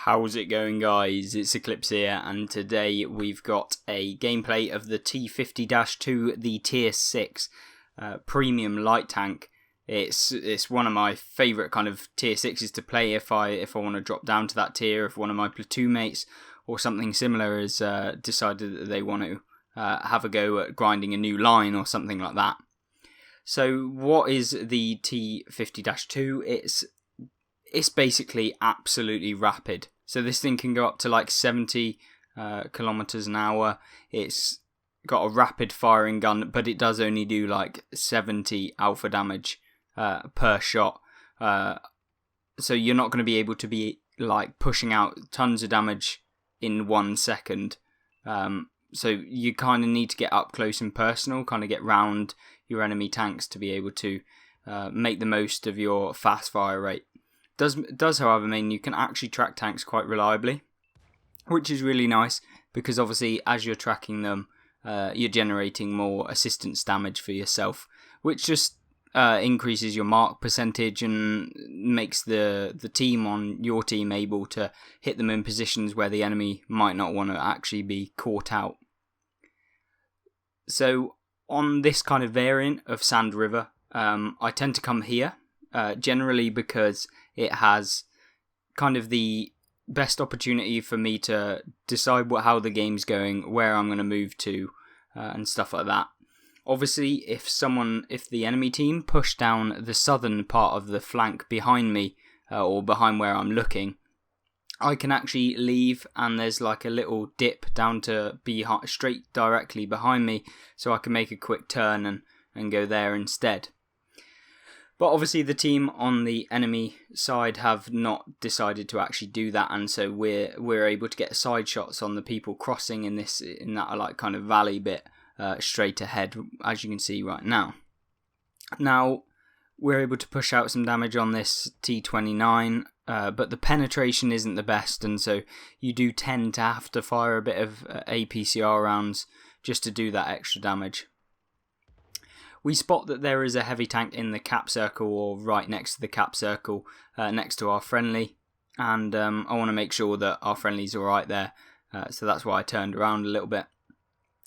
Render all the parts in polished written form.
How's it going, guys? It's Eclipse here, and today we've got a gameplay of the T50-2, the Tier 6 premium light tank. It's one of my favourite kind of Tier 6s to play if I want to drop down to that tier, if one of my platoon mates or something similar has decided that they want to have a go at grinding a new line or something like that. So what is the T50-2? It's basically absolutely rapid. So this thing can go up to like 70 kilometers an hour. It's got a rapid firing gun, but it does only do like 70 alpha damage per shot. So you're not going to be able to be like pushing out tons of damage in 1 second. So you kind of need to get up close and personal, kind of get round your enemy tanks to be able to make the most of your fast fire rate. Does however mean you can actually track tanks quite reliably, which is really nice because obviously as you're tracking them, you're generating more assistance damage for yourself, which just increases your mark percentage and makes the team on your team able to hit them in positions where the enemy might not want to actually be caught out. So on this kind of variant of Sand River, I tend to come here, generally because it has kind of the best opportunity for me to decide how the game's going, where I'm going to move to, and stuff like that. Obviously, if the enemy team push down the southern part of the flank behind me, or behind where I'm looking, I can actually leave, and there's like a little dip down to be straight directly behind me, so I can make a quick turn and go there instead. But obviously the team on the enemy side have not decided to actually do that, and so we're able to get side shots on the people crossing in that like kind of valley bit straight ahead, as you can see right now. Now we're able to push out some damage on this T29, but the penetration isn't the best, and so you do tend to have to fire a bit of APCR rounds just to do that extra damage. We spot that there is a heavy tank in the cap circle, or right next to the cap circle, next to our friendly, and I want to make sure that our friendly's alright there, so that's why I turned around a little bit,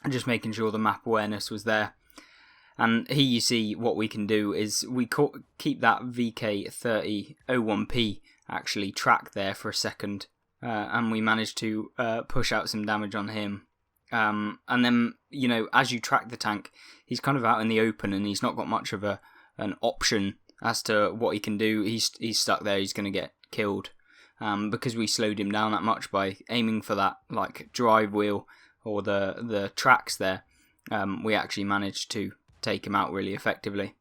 and just making sure the map awareness was there. And here you see what we can do is we keep that VK3001P actually tracked there for a second, and we managed to push out some damage on him. And then, as you track the tank, he's kind of out in the open and he's not got much of an option as to what he can do. He's stuck there, he's going to get killed. Because we slowed him down that much by aiming for that like drive wheel or the tracks there, we actually managed to take him out really effectively.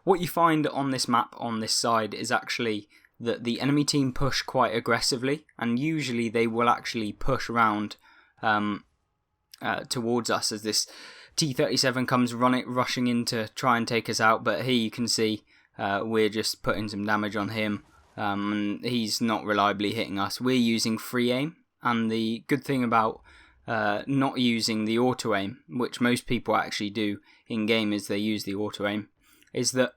What you find on this map on this side is actually that the enemy team push quite aggressively, and usually they will actually push around towards us as this T-37 comes rushing in to try and take us out, but here you can see we're just putting some damage on him, and he's not reliably hitting us. We're using free aim, and the good thing about not using the auto aim, which most people actually do in game is they use the auto aim, is that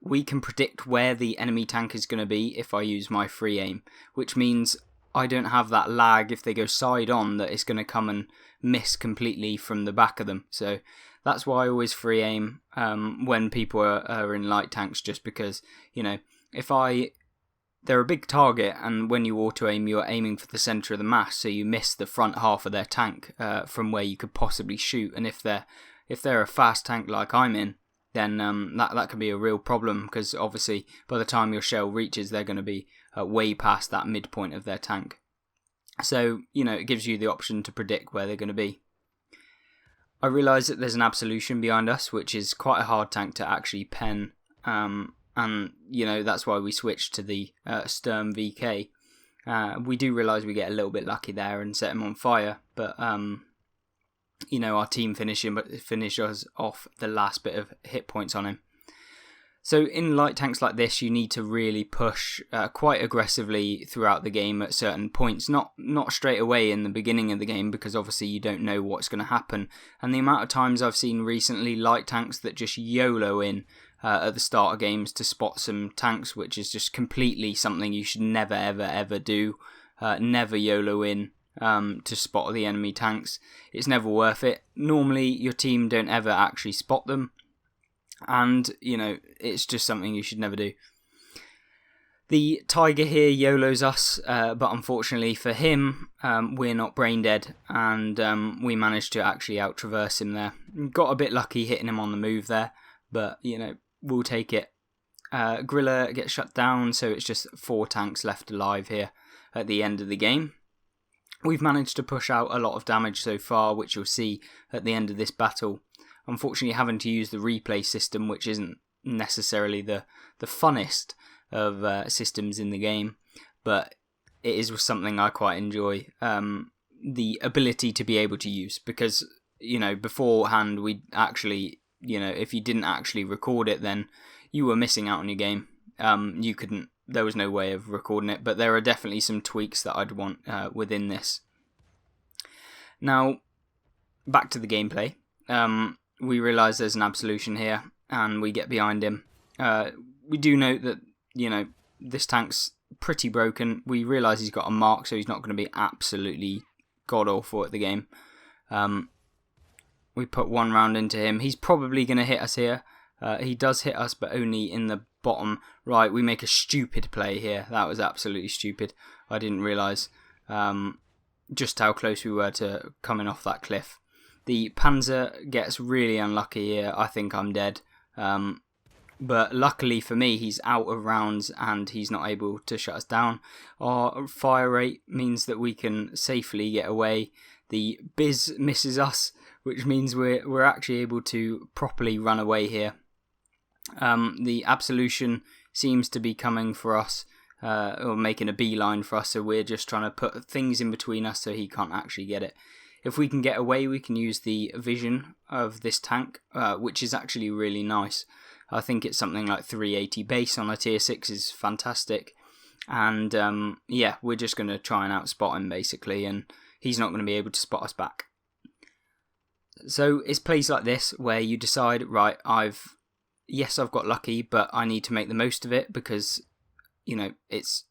we can predict where the enemy tank is going to be if I use my free aim, which means I don't have that lag if they go side on that it's going to come and miss completely from the back of them. So that's why I always free aim when people are in light tanks, just because, they're a big target, and when you auto aim you're aiming for the centre of the mass, so you miss the front half of their tank from where you could possibly shoot. And if they're a fast tank like I'm in, then that can be a real problem, because obviously by the time your shell reaches they're going to be way past that midpoint of their tank. So, it gives you the option to predict where they're going to be. I realise that there's an Absolution behind us, which is quite a hard tank to actually pen, and, that's why we switched to the Sturm VK. We do realise we get a little bit lucky there and set him on fire, but, our team finishes off the last bit of hit points on him. So in light tanks like this, you need to really push quite aggressively throughout the game at certain points. Not straight away in the beginning of the game, because obviously you don't know what's going to happen. And the amount of times I've seen recently light tanks that just YOLO in at the start of games to spot some tanks, which is just completely something you should never ever ever do. never YOLO in to spot the enemy tanks. It's never worth it. Normally your team don't ever actually spot them, and it's just something you should never do. The Tiger here YOLOs us, but unfortunately for him, we're not brain dead, and we managed to actually out-traverse him there. Got a bit lucky hitting him on the move there, but, we'll take it. Grilla gets shut down, so it's just 4 tanks left alive here at the end of the game. We've managed to push out a lot of damage so far, which you'll see at the end of this battle. Unfortunately, having to use the replay system, which isn't necessarily the funnest of systems in the game, but it is something I quite enjoy, the ability to be able to use, because beforehand we actually, if you didn't actually record it, then you were missing out on your game. There was no way of recording it, but there are definitely some tweaks that I'd want within this. Now back to the gameplay. We realise there's an absolution here, and we get behind him. We do note that this tank's pretty broken. We realise he's got a mark, so he's not going to be absolutely god-awful at the game. We put 1 round into him. He's probably going to hit us here. He does hit us, but only in the bottom. Right, we make a stupid play here. That was absolutely stupid. I didn't realise just how close we were to coming off that cliff. The Panzer gets really unlucky here. I think I'm dead. But luckily for me, he's out of rounds and he's not able to shut us down. Our fire rate means that we can safely get away. The Biz misses us, which means we're actually able to properly run away here. The absolution seems to be coming for us, or making a beeline for us, so we're just trying to put things in between us so he can't actually get it. If we can get away, we can use the vision of this tank, which is actually really nice. I think it's something like 380 base on a tier 6 is fantastic. And we're just going to try and outspot him basically, and he's not going to be able to spot us back. So it's plays like this where you decide, right, I've got lucky, but I need to make the most of it, because it's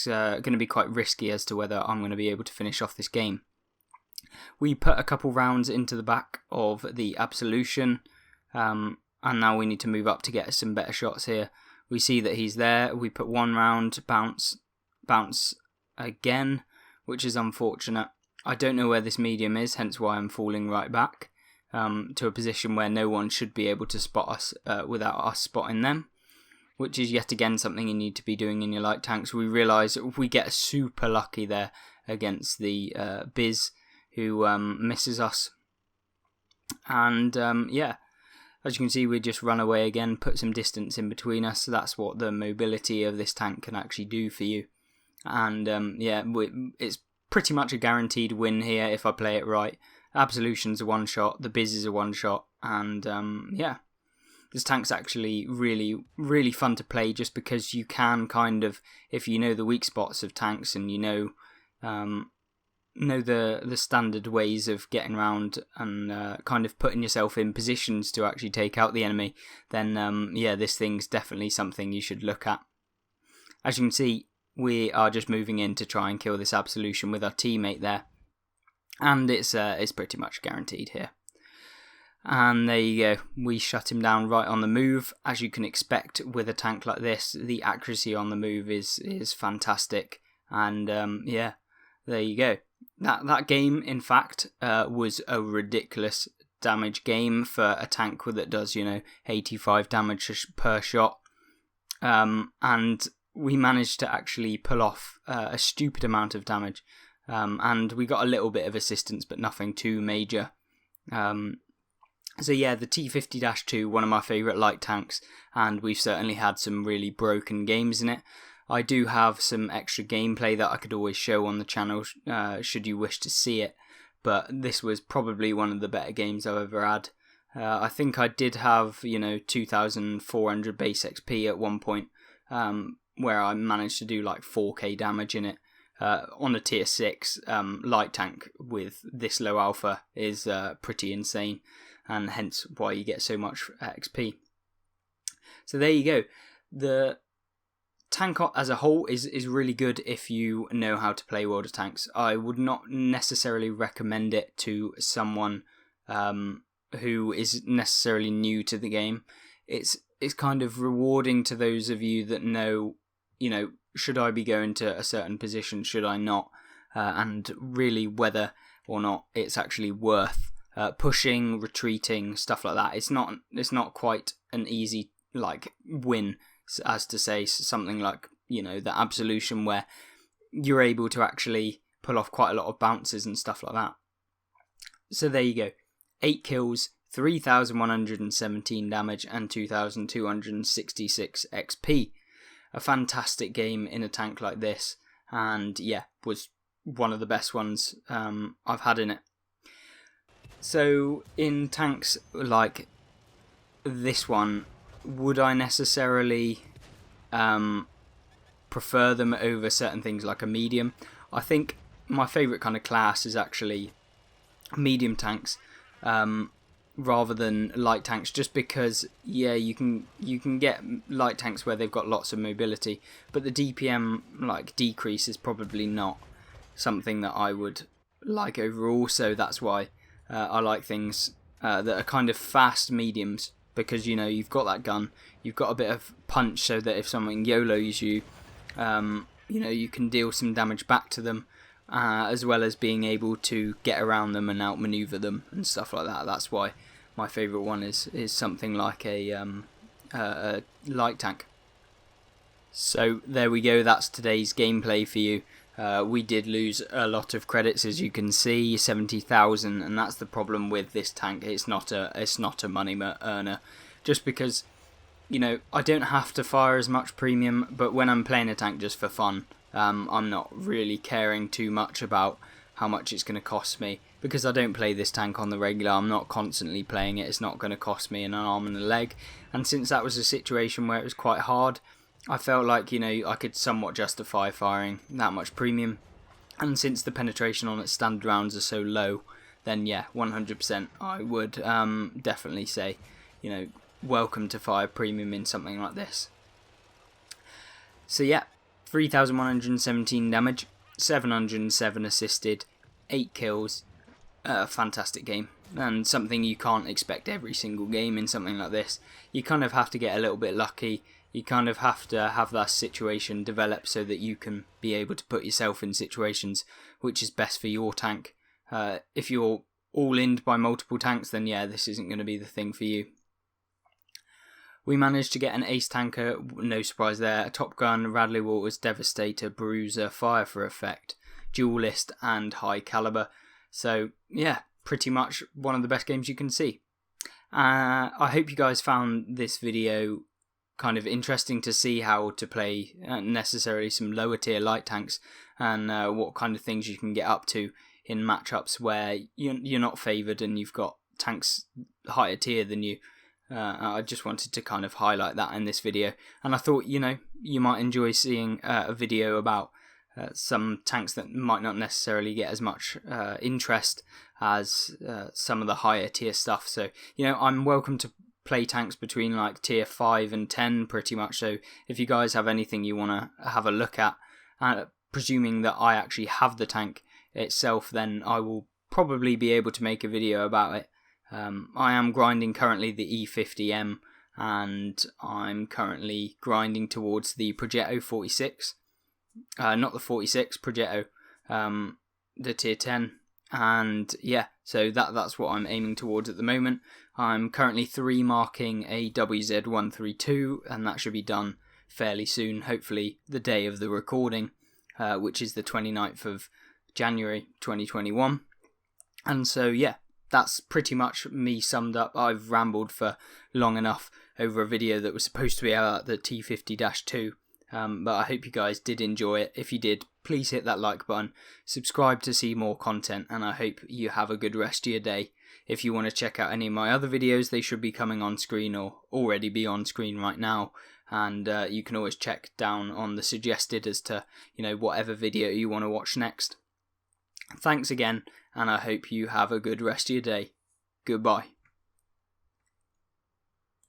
going to be quite risky as to whether I'm going to be able to finish off this game. We put a couple rounds into the back of the absolution, and now we need to move up to get some better shots here. We see that he's there. We put 1 round, bounce again, which is unfortunate. I don't know where this medium is, hence why I'm falling right back to a position where no one should be able to spot us without us spotting them, which is yet again something you need to be doing in your light tanks. We realise we get super lucky there against the Biz, who misses us. And as you can see, we just run away again, put some distance in between us. So that's what the mobility of this tank can actually do for you. And it's pretty much a guaranteed win here if I play it right. Absolution's a one shot, the Biz is a one shot, and this tank's actually really, really fun to play, just because you can kind of, if you know the weak spots of tanks and you know the standard ways of getting around and kind of putting yourself in positions to actually take out the enemy, then this thing's definitely something you should look at. As you can see, we are just moving in to try and kill this absolution with our teammate there, and it's pretty much guaranteed here. And there you go, we shut him down right on the move. As you can expect with a tank like this, the accuracy on the move is fantastic, and there you go. That game, in fact, was a ridiculous damage game for a tank that does 85 damage per shot, and we managed to actually pull off a stupid amount of damage, and we got a little bit of assistance, but nothing too major. So yeah, the T50-2, one of my favourite light tanks, and we've certainly had some really broken games in it. I do have some extra gameplay that I could always show on the channel should you wish to see it, but this was probably one of the better games I've ever had. I think I did have 2,400 base XP at one point, where I managed to do like 4k damage in it. On a tier 6 light tank with this low alpha is pretty insane, and hence why you get so much XP. So there you go. The tank as a whole is really good if you know how to play World of Tanks. I would not necessarily recommend it to someone who is necessarily new to the game. It's kind of rewarding to those of you that know, should I be going to a certain position, should I not, and really whether or not it's actually worth pushing, retreating, stuff like that. It's not quite an easy win, as to say something like the Absolution, where you're able to actually pull off quite a lot of bounces and stuff like that. So there you go, 8 kills, 3,117 damage and 2,266 XP. A fantastic game in a tank like this, and yeah, was one of the best ones I've had in it. So in tanks like this one, would I necessarily prefer them over certain things like a medium? I think my favourite kind of class is actually medium tanks rather than light tanks, just because you can get light tanks where they've got lots of mobility, but the DPM decrease is probably not something that I would like overall. So that's why I like things that are kind of fast mediums, because you've got that gun, you've got a bit of punch, so that if someone YOLOs you, you can deal some damage back to them, as well as being able to get around them and outmaneuver them and stuff like that. That's why my favourite one is something like a light tank. So there we go, that's today's gameplay for you. We did lose a lot of credits, as you can see, 70,000, and that's the problem with this tank. It's not a money earner, just because I don't have to fire as much premium, but when I'm playing a tank just for fun, I'm not really caring too much about how much it's going to cost me, because I don't play this tank on the regular. I'm not constantly playing it. It's not going to cost me an arm and a leg, and since that was a situation where it was quite hard, I felt like I could somewhat justify firing that much premium, and since the penetration on its standard rounds are so low, then yeah, 100% I would definitely say welcome to fire premium in something like this. So yeah, 3,117 damage, 707 assisted, 8 kills, fantastic game, and something you can't expect every single game in something like this. You kind of have to get a little bit lucky. You kind of have to have that situation develop so that you can be able to put yourself in situations which is best for your tank. If you're all in by multiple tanks, then yeah, this isn't going to be the thing for you. We managed to get an ace tanker, no surprise there, a Top Gun, Radley Walters, Devastator, Bruiser, Fire for Effect, Duelist and High Caliber. So yeah, pretty much one of the best games you can see. I hope you guys found this video kind of interesting to see how to play necessarily some lower tier light tanks, and what kind of things you can get up to in matchups where you're not favoured and you've got tanks higher tier than you. I just wanted to kind of highlight that in this video, and I thought you might enjoy seeing a video about some tanks that might not necessarily get as much interest as some of the higher tier stuff. So I'm welcome to play tanks between like tier 5 and 10 pretty much. So if you guys have anything you want to have a look at, presuming that I actually have the tank itself, then I will probably be able to make a video about it. I am grinding currently the E50M, and I'm currently grinding towards the Progetto 46, not the 46, Progetto, the tier 10, and yeah, so that's what I'm aiming towards at the moment. I'm currently 3 marking a WZ132, and that should be done fairly soon, hopefully the day of the recording, which is the 29th of January 2021. And so yeah, that's pretty much me summed up. I've rambled for long enough over a video that was supposed to be out at the T50-2, but I hope you guys did enjoy it. If you did, please hit that like button, subscribe to see more content, and I hope you have a good rest of your day. If you want to check out any of my other videos, they should be coming on screen or already be on screen right now, and you can always check down on the suggested as to whatever video you want to watch next. Thanks again, and I hope you have a good rest of your day. Goodbye.